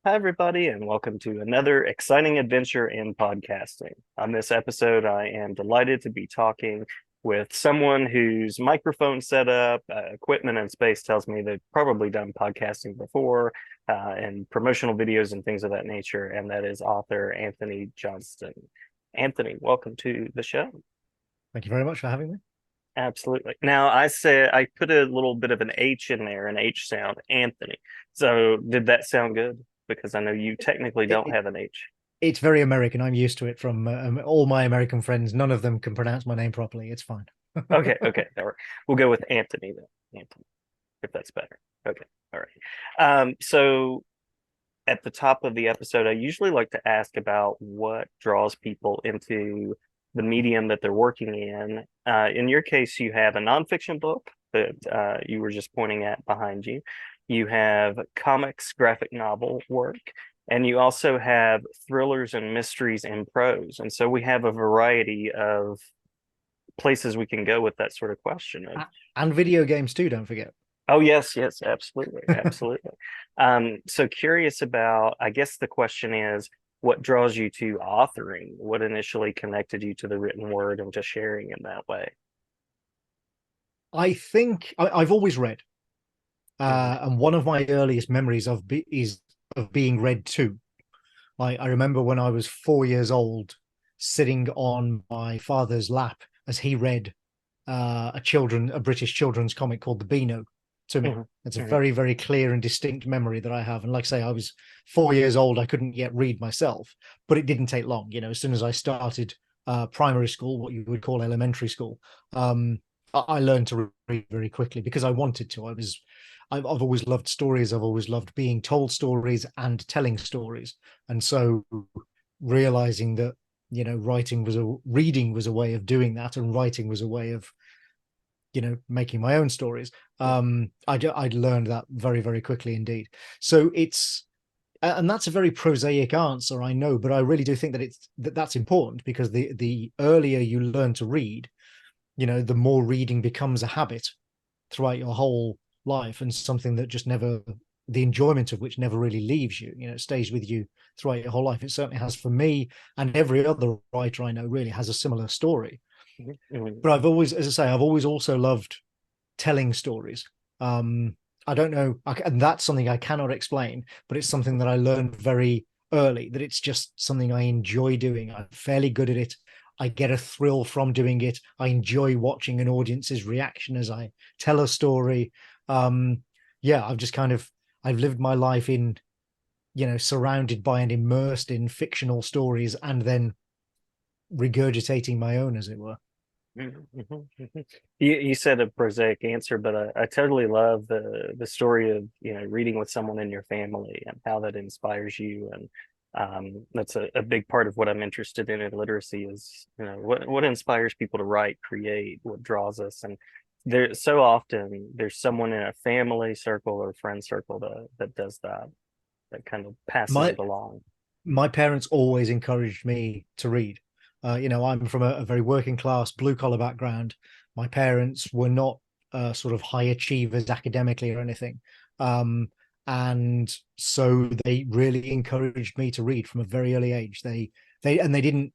Hi, everybody, and welcome to another exciting adventure in podcasting. On this episode, I am delighted to be talking with someone whose microphone setup, equipment, and space tells me they've probably done podcasting before, and promotional videos and things of that nature, and that is author Antony Johnston. Anthony, welcome to the show. Thank you very much for having me. Absolutely. Now, I put a little bit of an H in there, an H sound, Anthony. So, did that sound good? Because I know you technically It, don't it, have an H. it's very American. I'm used to it from all my American friends. None of them can pronounce my name properly. It's fine. Okay, okay. All right. We'll go with Anthony then. Anthony, if that's better. Okay. All right. So at the top of the episode, I usually like to ask about what draws people into the medium that they're working in. In your case, you have a nonfiction book that you were just pointing at behind you. You have comics, graphic novel work, and you also have thrillers and mysteries in prose. And so we have a variety of places we can go with that sort of question of, And video games too, don't forget. oh yes, yes, absolutely, absolutely. So curious about, I guess the question is, what draws you to authoring? What initially connected you to the written word and to sharing in that way? I think I've always read, Mhm. and one of my earliest memories is of being read to. I remember when I was 4 years old, sitting on my father's lap as he read a British children's comic called The Beano to me. Mhm. It's a Mhm. very, very clear and distinct memory that I have. And like I say, I was 4 years old. I couldn't yet read myself, but it didn't take long. As soon as I started primary school, what you would call elementary school, I learned to read very quickly because I wanted to. I've always loved stories. I've always loved being told stories and telling stories. And so realizing that reading was a way of doing that, and writing was a way of making my own stories. I'd learned that very, very quickly indeed. So and that's a very prosaic answer, I know, but I really do think that that's important, because the earlier you learn to read, the more reading becomes a habit throughout your whole life, and something that just never, the enjoyment of which never really leaves you. It stays with you throughout your whole life. It certainly has for me, and every other writer I know really has a similar story. Mhm. Mhm. But I've always, as I say, I've always also loved telling stories. I don't know, and that's something I cannot explain, but it's something that I learned very early, that it's just something I enjoy doing. I'm fairly good at it. I get a thrill from doing it. I enjoy watching an audience's reaction as I tell a story. Um, yeah, I've lived my life in, surrounded by and immersed in fictional stories, and then regurgitating my own, as it were. Mhm. Mhm. Mhm. You said a prosaic answer, but I totally love the story of reading with someone in your family and how that inspires you, and that's a big part of what I'm interested in literacy is what inspires people to write, create, what draws us, and there so often there's someone in a family circle or friend circle that does that kind of passes My it along. my parents always encouraged me to read. I'm from a very working class, blue collar background. My parents were not sort of high achievers academically or anything. Um, and so they really encouraged me to read from a very early age. They didn't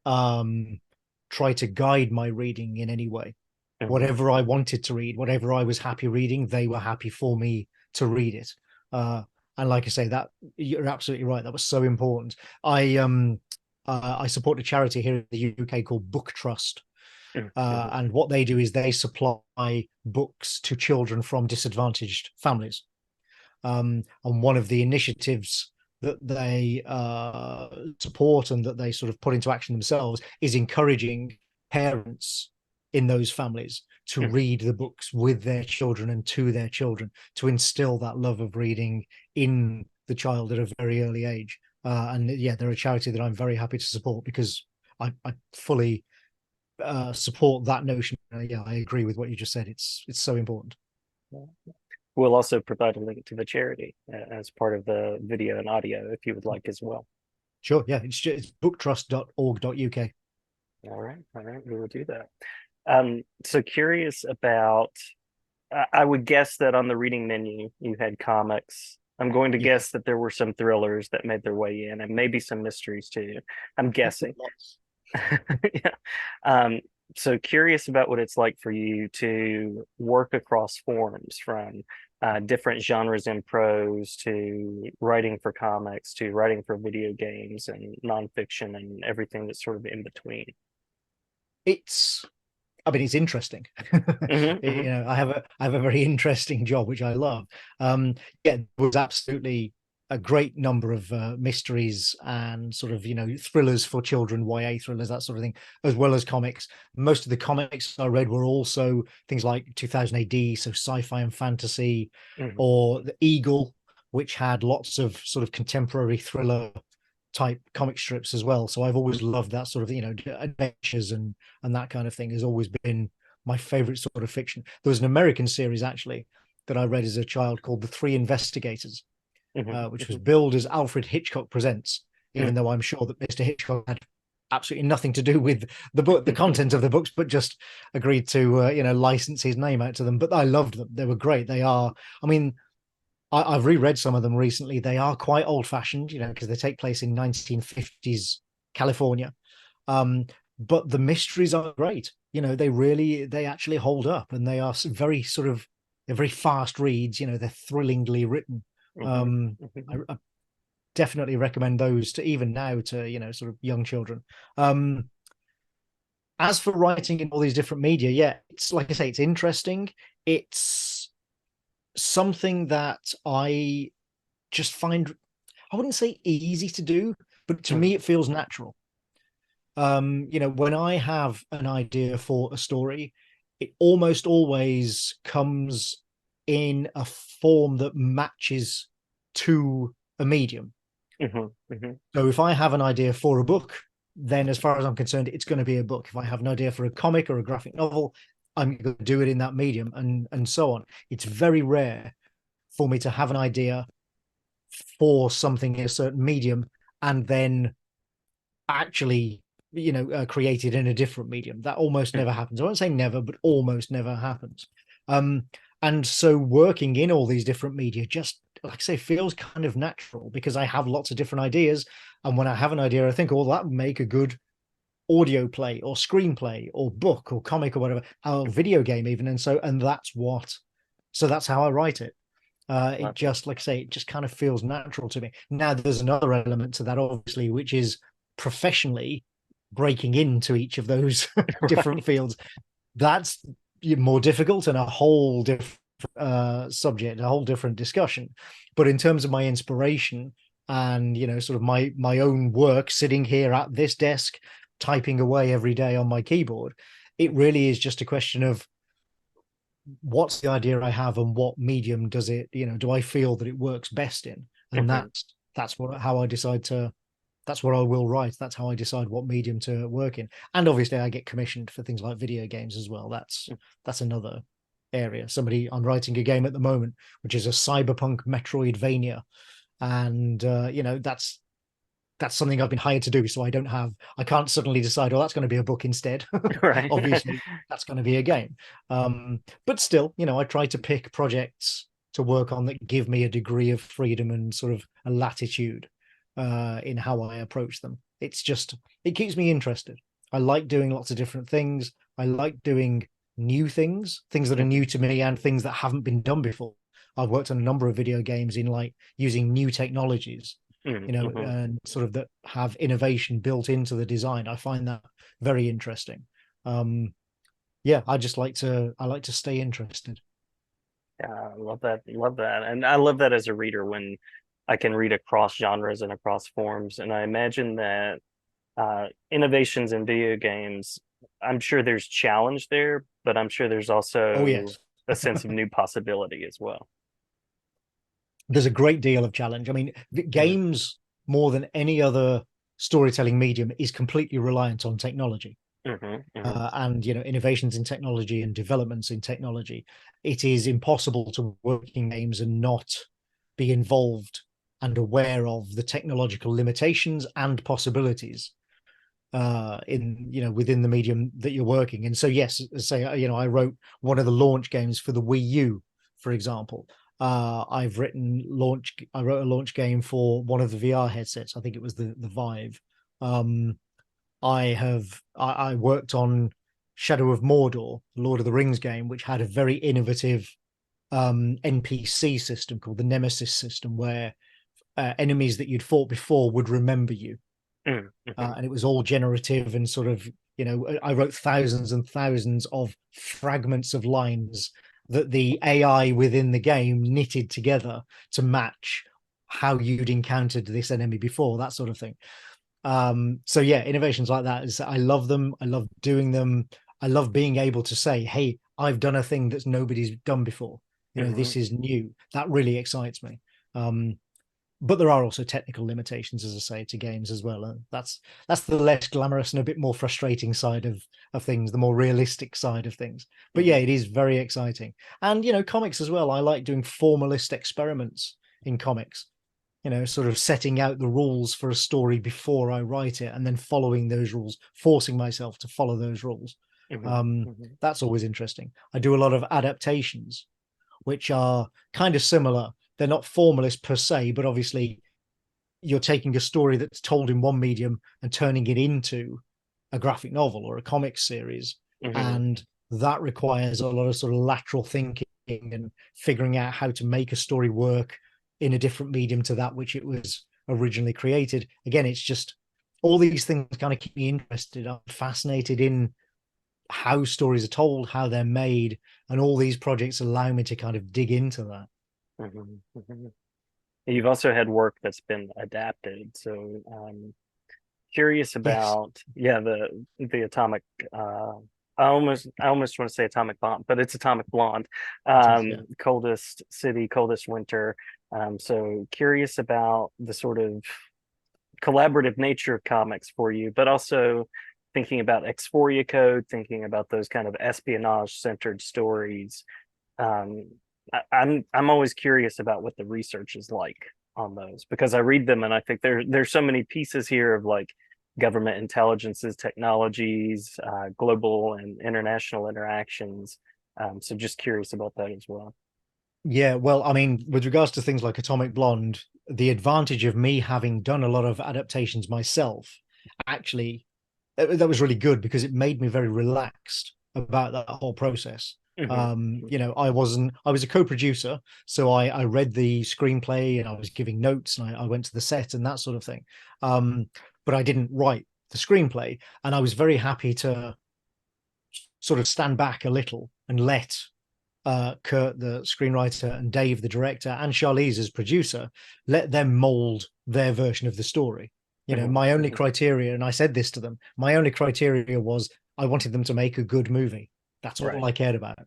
um, try to guide my reading in any way. Mhm. Whatever I wanted to read, whatever I was happy reading, they were happy for me to read it. Uh, and like I say, that you're absolutely right. That was so important. I support a charity here in the UK called BookTrust, Mhm. Mhm. and what they do is they supply books to children from disadvantaged families. And one of the initiatives that they support and that they sort of put into action themselves is encouraging parents in those families to Mhm. read the books with their children and to their children, to instill that love of reading in the child at a very early age. And yeah, they're a charity that I'm very happy to support, because I fully support that notion. Yeah, I agree with what you just said. It's so important. We'll also provide a link to the charity as part of the video and audio if you would like as well. Sure, yeah, it's booktrust.org.uk. All right, we will do that. So curious about, I would guess that on the reading menu you had comics I'm going to Yeah. guess that there were some thrillers that made their way in, and maybe some mysteries too. I'm guessing. Lots. Yeah. Um, so curious about what it's like for you to work across forms from different genres in prose to writing for comics to writing for video games and nonfiction and everything that's sort of in between. It's I mean, it's interesting. Hmm. You Hmm. know, I have a very interesting job, which I love. Yeah, there was absolutely a great number of mysteries and sort of, thrillers for children, YA thrillers, that sort of thing, as well as comics. Most of the comics I read were also things like 2000 AD, so sci-fi and fantasy, Hmm. or The Eagle, which had lots of sort of contemporary thriller type comic strips as well. So I've always loved that sort of, adventures and that kind of thing has always been my favorite sort of fiction. There was an American series actually that I read as a child called The Three Investigators, Hmm. which was Hmm. billed as Alfred Hitchcock Presents, even though Hmm. I'm sure that Mr. Hitchcock had absolutely nothing to do with the book, the content of the books, but just agreed to, license his name out to them. But I loved them. They were great. They are, I mean, I've reread some of them recently. They are quite old fashioned, because they take place in 1950s California. Um, but the mysteries are great. They actually hold up, and they are very sort of, they're very fast reads. They're thrillingly written. Hmm. I definitely recommend those to even now to, sort of young children. Um, as for writing in all these different media, yeah, it's like I say, it's interesting. It's something that I just find, I wouldn't say easy to do, but to Hmm. me it feels natural. When I have an idea for a story, it almost always comes in a form that matches to a medium. Hmm. Hmm. So if I have an idea for a book, then as far as I'm concerned, it's going to be a book. If I have an idea for a comic or a graphic novel, I'm going to do it in that medium, and so on. It's very rare for me to have an idea for something in a certain medium and then actually, created in a different medium. That almost never happens. I won't say never, but almost never happens. um and so working in all these different media, just like I say, feels kind of natural because I have lots of different ideas, and when I have an idea I think, oh, that would make a good audio play or screenplay or book or comic or whatever, or video game even. And that's how I write it. It Love it. just, like I say, it just kind of feels natural to me. Now, there's another element to that, obviously, which is professionally breaking into each of those different Right. fields. That's more difficult and a whole different subject, a whole different discussion. But in terms of my inspiration and, sort of my own work, sitting here at this desk, typing away every day on my keyboard, it really is just a question of what's the idea I have and what medium does it, do I feel that it works best in? And Hmm. that's what how I decide to that's what I will write. That's how I decide what medium to work in. And obviously I get commissioned for things like video games as well. That's another area. I'm writing a game at the moment, which is a cyberpunk Metroidvania. And that's something I've been hired to do. So I can't suddenly decide, oh, that's going to be a book instead. Right. Obviously, that's going to be a game. But still, I try to pick projects to work on that give me a degree of freedom and sort of a latitude in how I approach them. It keeps me interested. I like doing lots of different things. I like doing new things that are Hmm. new to me and things that haven't been done before. I've worked on a number of video games in like using new technologies, Hmm. Hmm. and sort of that have innovation built into the design. I find that very interesting. Um, yeah, I like to stay interested. Yeah, I love that. Love that. And I love that as a reader when I can read across genres and across forms. And I imagine that innovations in video games, I'm sure there's challenge there, but I'm sure there's Oh also yes, a sense of new possibility as well. there's a great deal of challenge. I mean, Mhm. games more than any other storytelling medium is completely reliant on technology. Mhm. Mhm. And innovations in technology and developments in technology. It is impossible to work in games and not be involved and aware of the technological limitations and possibilities in within the medium that you're working. And so yes, say I wrote one of the launch games for the Wii U, for example. I've written launch. I wrote a launch game for one of the VR headsets. I think it was the Vive. I worked on Shadow of Mordor, Lord of the Rings game, which had a very innovative NPC system called the Nemesis system, where enemies that you'd fought before would remember you. And it was all generative and sort of, I wrote thousands and thousands of fragments of lines that the AI within the game knitted together to match how you'd encountered this enemy before, that sort of thing. So yeah, innovations like that is, I love them. I love doing them. I love being able to say, hey, I've done a thing that's nobody's done before. This is new. That really excites me. But there are also technical limitations, as I say, to games as well. And that's the less glamorous and a bit more frustrating side of things, the more realistic side of things. But yeah, it is very exciting. And comics as well. I like doing formalist experiments in comics. Sort of setting out the rules for a story before I write it, and then following those rules, forcing myself to follow those rules. That's always interesting. I do a lot of adaptations, which are kind of similar. They're not formalist per se, but obviously you're taking a story that's told in one medium and turning it into a graphic novel or a comic series. And that requires a lot of sort of lateral thinking and figuring out how to make a story work in a different medium to that which it was originally created. Again, it's just all these things kind of keep me interested. I'm fascinated in how stories are told, how they're made, and all these projects allow me to kind of dig into that. You've also had work that's been adapted, so curious about the atomic I almost want to say atomic bomb, but it's atomic blonde. Coldest city, coldest winter. So curious about the sort of collaborative nature of comics for you, but also thinking about Exploria Code, thinking about those kind of espionage centered stories. I'm always curious about what the research is like on those, because I read them and I think there's so many pieces here of like government intelligences, technologies, global and international interactions. So just curious about that as well. Yeah, well, I mean, with regards to things like Atomic Blonde, the advantage of me having done a lot of adaptations myself, actually, that was really good because it made me very relaxed about that whole process. I was a co-producer, so I read the screenplay and I was giving notes and I went to the set and that sort of thing. But I didn't write the screenplay, and I was very happy to sort of stand back a little and let Kurt, the screenwriter, and Dave, the director, and Charlize as producer, let them mold their version of the story. My only criteria, and I said this to them, my only criteria was I wanted them to make a good movie. That's all I cared about.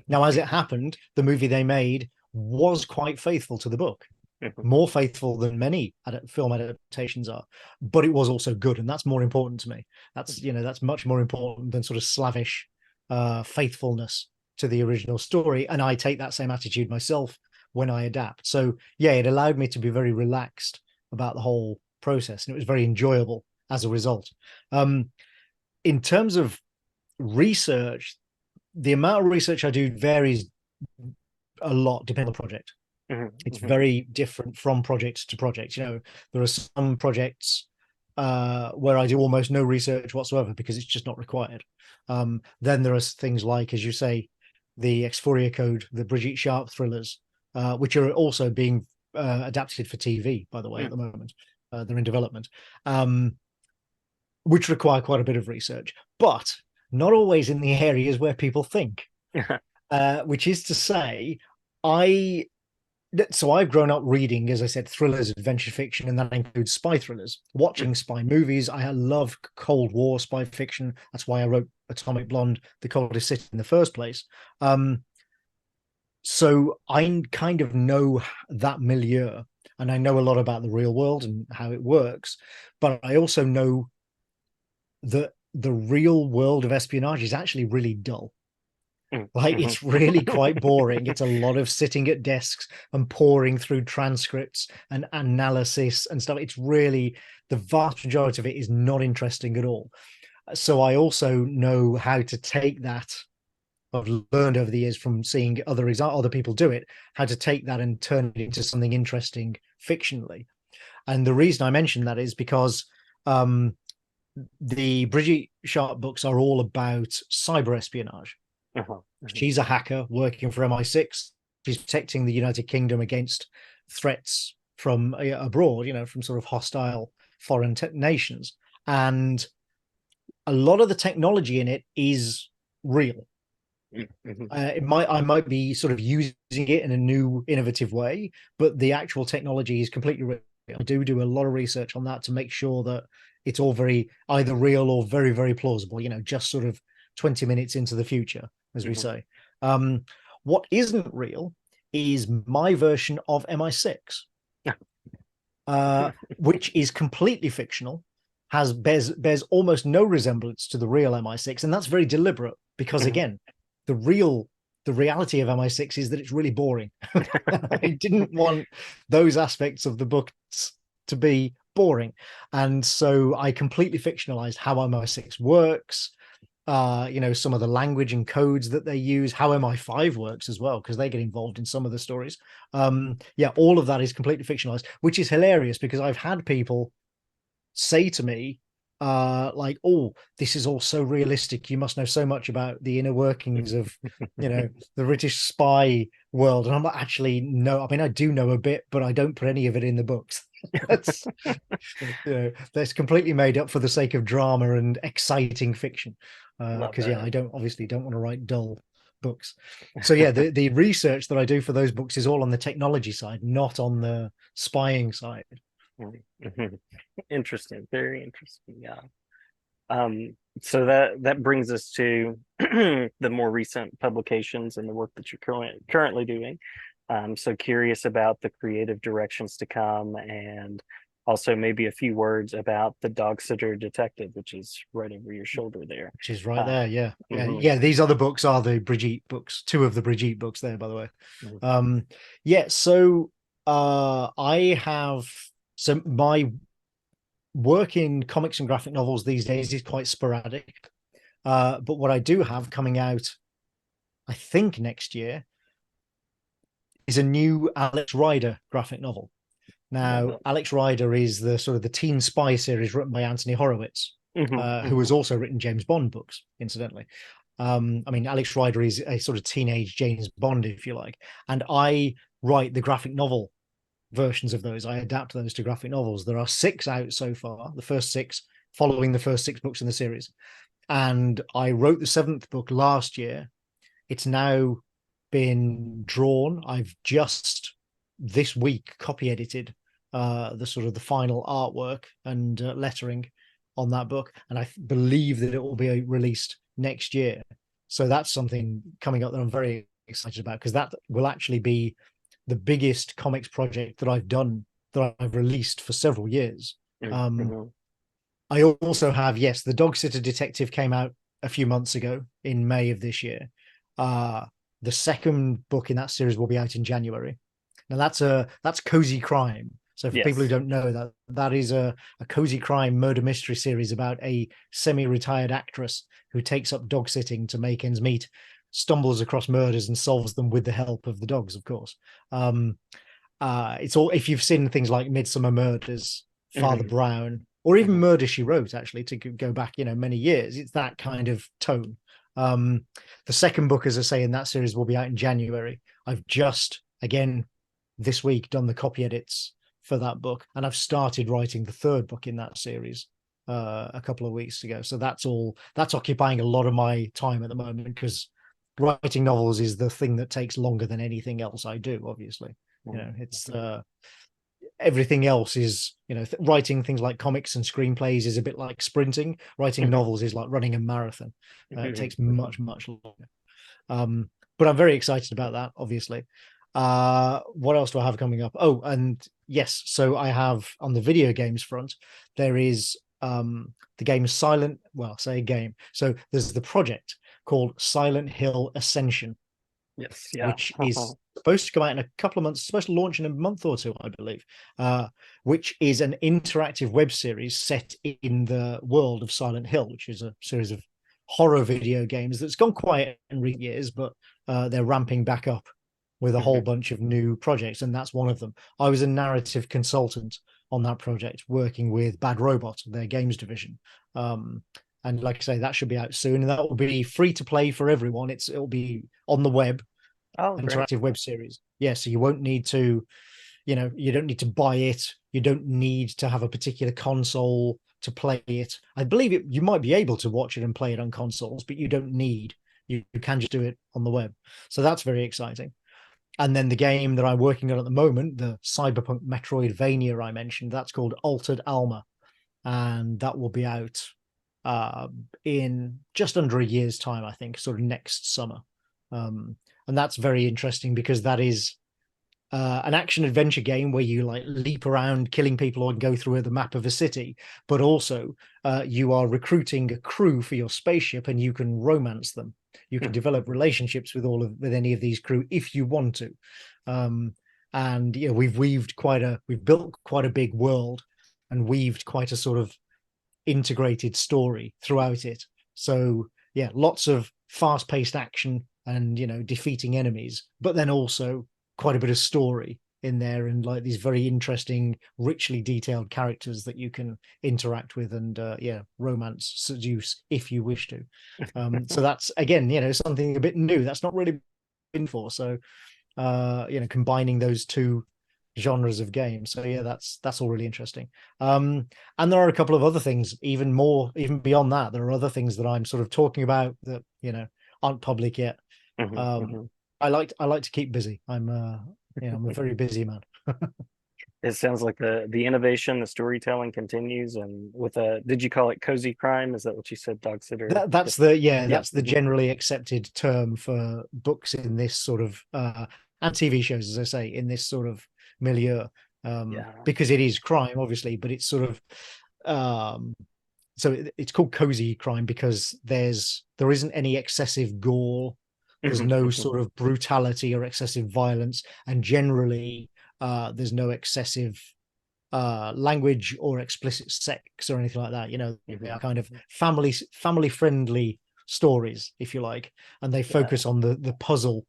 Now, as it happened, the movie they made was quite faithful to the book, more faithful than many film adaptations are, but it was also good, and that's more important to me. That's much more important than sort of slavish faithfulness to the original story. And I take that same attitude myself when I adapt. So yeah, it allowed me to be very relaxed about the whole process, and it was very enjoyable as a result. In terms of research, the amount of research I do varies a lot depending on the project. It's very different from project to project. There are some projects where I do almost no research whatsoever because it's just not required. Then there are things like, as you say, the Exploria Code, the Brigitte Sharp thrillers, which are also being adapted for TV, by the way, at the moment. They're in development, which require quite a bit of research, but not always in the areas where people think. Which is to say, I've grown up reading, as I said, thrillers, adventure fiction, and that includes spy thrillers, watching spy movies. I love Cold War spy fiction. That's why I wrote Atomic Blonde, The Coldest City in the first place. So I kind of know that milieu, and I know a lot about the real world and how it works. But I also know that the real world of espionage is actually really dull. Like, it's really quite boring. It's a lot of sitting at desks and poring through transcripts and analysis and stuff. It's really, the vast majority of it is not interesting at all. So I also know how to take that I've learned over the years from seeing other people do it, how to take that and turn it into something interesting fictionally. And the reason I mention that is because the Bridget Sharp books are all about cyber espionage. She's a hacker working for MI6. She's protecting the United Kingdom against threats from abroad, from sort of hostile foreign nations. And a lot of the technology in it is real. I might be sort of using it in a new, innovative way, but the actual technology is completely real. I do a lot of research on that to make sure that it's all very either real or very, very plausible, just sort of 20 minutes into the future, as we say. What isn't real is my version of MI6, which is completely fictional, bears almost no resemblance to the real MI6, and that's very deliberate because, again, the reality of MI6 is that it's really boring. I didn't want those aspects of the book to be boring, and so I completely fictionalized how MI6 works. Some of the language and codes that they use, how MI5 works as well, because they get involved in some of the stories. All of that is completely fictionalized, which is hilarious because I've had people say to me, like, oh, this is all so realistic. You must know so much about the inner workings of, the British spy world. And I'm like, actually, no. I mean, I do know a bit, but I don't put any of it in the books. That's completely made up for the sake of drama and exciting fiction. Because I don't want to write dull books. So the research that I do for those books is all on the technology side, not on the spying side. Interesting, very interesting. So that brings us to the more recent publications and the work that you're currently doing. So curious about the creative directions to come, and also maybe a few words about the Dog Sitter Detective, which is right over your shoulder there. Which is right there, yeah. These other books are the Brigitte books, 2 of the Brigitte books there, by the way. So I have my work in comics and graphic novels these days is quite sporadic. But what I do have coming out, I think next year, is a new Alex Rider graphic novel. Now, Alex Rider is the sort of the teen spy series written by Anthony Horowitz, who has also written James Bond books, incidentally. I mean, Alex Rider is a sort of teenage James Bond, if you like. And I write the graphic novel versions of those. I adapt those to graphic novels. There are 6 out so far, the first 6 following the first 6 books in the series. And I wrote the 7th book last year. It's now been drawn. I've just this week copy edited the sort of the final artwork and lettering on that book, and I believe that it will be released next year. So that's something coming up that I'm very excited about, because that will actually be the biggest comics project that I've done, that I've released for several years. I also have, the Dog Sitter Detective came out a few months ago in May of this year. The second book in that series will be out in January. Now that's cozy crime. So for people who don't know, that is a cozy crime murder mystery series about a semi-retired actress who takes up dog sitting to make ends meet, stumbles across murders and solves them with the help of the dogs, of course. It's all, if you've seen things like Midsummer Murders, Father Brown, or even Murder, She Wrote, actually, to go back, many years, it's that kind of tone. The second book, as I say, in that series will be out in January. I've just, again, this week done the copy edits for that book, and I've started writing the third book in that series a couple of weeks ago. So that's occupying a lot of my time at the moment, because writing novels is the thing that takes longer than anything else I do, obviously. It's everything else is, writing things like comics and screenplays is a bit like sprinting. Writing novels is like running a marathon. It takes much longer. But I'm very excited about that, obviously. What else do I have coming up? Oh, and yes, so I have, on the video games front, there is the game Silent, well, say a game. So there's the project called Silent Hill Ascension. Which is supposed to come out in a couple of months, supposed to launch in a month or 2, I believe, which is an interactive web series set in the world of Silent Hill, which is a series of horror video games that's gone quiet in recent years, but they're ramping back up with a whole Hmm. bunch of new projects, and that's one of them. I was a narrative consultant on that project, working with Bad Robot, their games division. And like I say, that should be out soon, and that will be free to play for everyone. It'll be on the web, Oh, an great. interactive web series. Yeah, so you won't need to, you don't need to buy it. You don't need to have a particular console to play it. I believe you might be able to watch it and play it on consoles, but you don't need. You can just do it on the web. So that's very exciting. And then the game that I'm working on at the moment, the Cyberpunk Metroidvania I mentioned, that's called Altered Alma, and that will be out in just under a year's time, I think, sort of next summer. And that's very interesting because that is an action adventure game where you like leap around killing people or go through the map of a city, but also you are recruiting a crew for your spaceship, and you can romance them. You can develop relationships with any of these crew if you want to. And we've built quite a big world and weaved quite a sort of integrated story throughout it. So yeah, lots of fast-paced action and defeating enemies, but then also quite a bit of story in there, and like these very interesting, richly detailed characters that you can interact with and romance, seduce if you wish to. So that's again, something a bit new that's not really been for. So combining those two genres of games. So yeah, that's all really interesting. And there are a couple of other things, even beyond that. There are other things that I'm sort of talking about that aren't public yet. Hmm. Um, Hmm. I like to keep busy. I'm a very busy man. It sounds like the innovation, the storytelling continues, and with a, did you call it cozy crime? Is that what you said, dog sitter? That's the Yeah. that's the generally accepted term for books in this sort of and TV shows, as I say, in this sort of milieu. Yeah. Because it is crime, obviously, but it's sort of so it's called cozy crime because there isn't any excessive gore. There's Hmm. no Hmm. sort of brutality or excessive violence, and generally there's no excessive language or explicit sex or anything like that. They are kind of Hmm. family friendly stories, if you like, and they Yeah. focus on the puzzle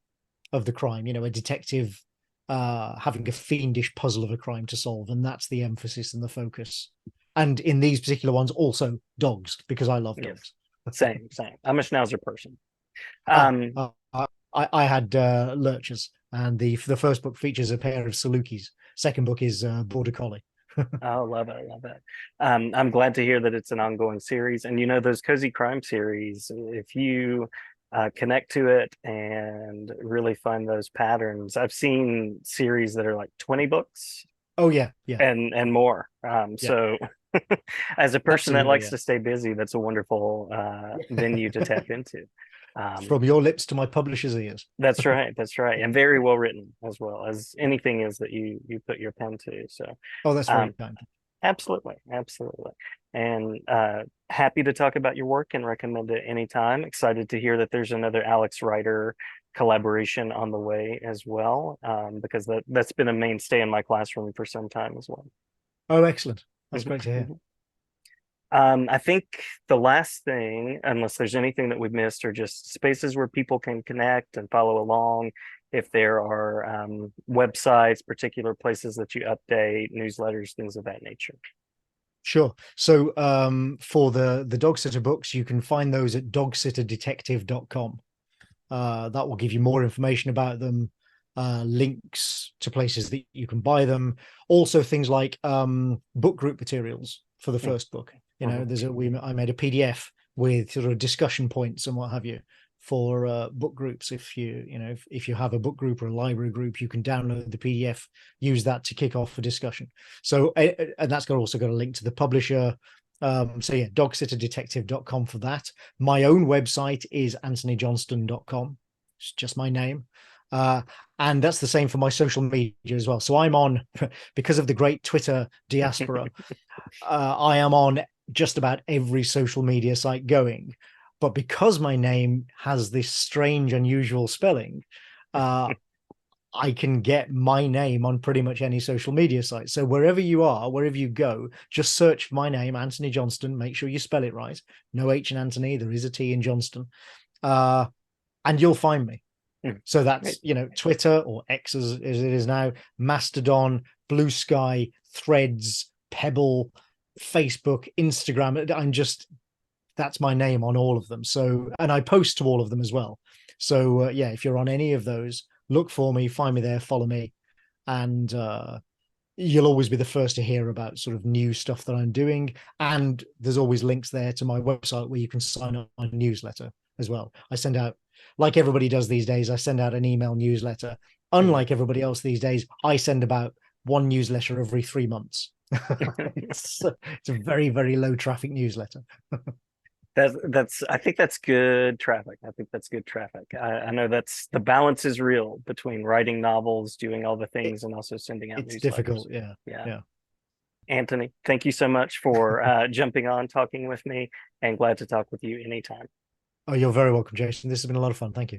of the crime. A detective having a fiendish puzzle of a crime to solve, and that's the emphasis and the focus. And in these particular ones, also dogs, because I love Yes. dogs. Same, same. I'm a schnauzer person. Ah, Um, I had lurchers, and the first book features a pair of Salukis. Second book is Border Collie. I love it. I love it. I'm glad to hear that it's an ongoing series. And those cozy crime series, if you connect to it and really find those patterns, I've seen series that are like 20 books Oh yeah, yeah, and more. yeah, So as a person that absolutely, likes yeah. to stay busy, that's a wonderful venue to tap into. Um, From your lips to my publisher's ears. that's right. That's right. And very well written as well as anything is that you put your pen to. So Oh, that's very um, kind. absolutely, absolutely. And happy to talk about your work and recommend it anytime. Excited to hear that there's another Alex Writer collaboration on the way as well, because that's been a mainstay in my classroom for some time as well. Oh, excellent. That's Mhm, great to hear. mhm. I think the last thing, unless there's anything that we've missed, are just spaces where people can connect and follow along. If there are websites, particular places that you update, newsletters, things of that nature. Sure. So for the dog sitter books, you can find those at dogsitterdetective.com. That will give you more information about them, links to places that you can buy them. Also, things like book group materials for the Mm, first book. mhm, I made a PDF with sort of discussion points and what have you for book groups. If you have a book group or a library group, you can download the PDF, use that to kick off a discussion. So, and that's also got a link to the publisher. So yeah, dogsitterdetective.com for that. My own website is antonyjohnston.com. It's just my name. And that's the same for my social media as well. So I'm on, because of the great Twitter diaspora, I am on just about every social media site going. But because my name has this strange, unusual spelling, uh, I can get my name on pretty much any social media site. So wherever you are, wherever you go, just search my name, Antony Johnston. Make sure you spell it right. No H in Anthony. There is a T in Johnston. And you'll find me. So that's, Twitter, or X as it is now, Mastodon, Blue Sky, Threads, Pebble, Facebook, Instagram. That's my name on all of them. So, and I post to all of them as well. So yeah, if you're on any of those, look for me, find me there, follow me, and you'll always be the first to hear about sort of new stuff that I'm doing. And there's always links there to my website where you can sign up my newsletter as well. I send out, like everybody does these days, I send out an email newsletter. Unlike everybody else these days, I send about one newsletter every 3 months. It's a very, very low traffic newsletter. I think that's good traffic. I think that's good traffic. I know that's the balance is real between writing novels, doing all the things, and also sending out It's newsletters. difficult. Yeah. Yeah. Antony, thank you so much for jumping on, talking with me, and glad to talk with you anytime. Oh, you're very welcome, Jason. This has been a lot of fun. Thank you.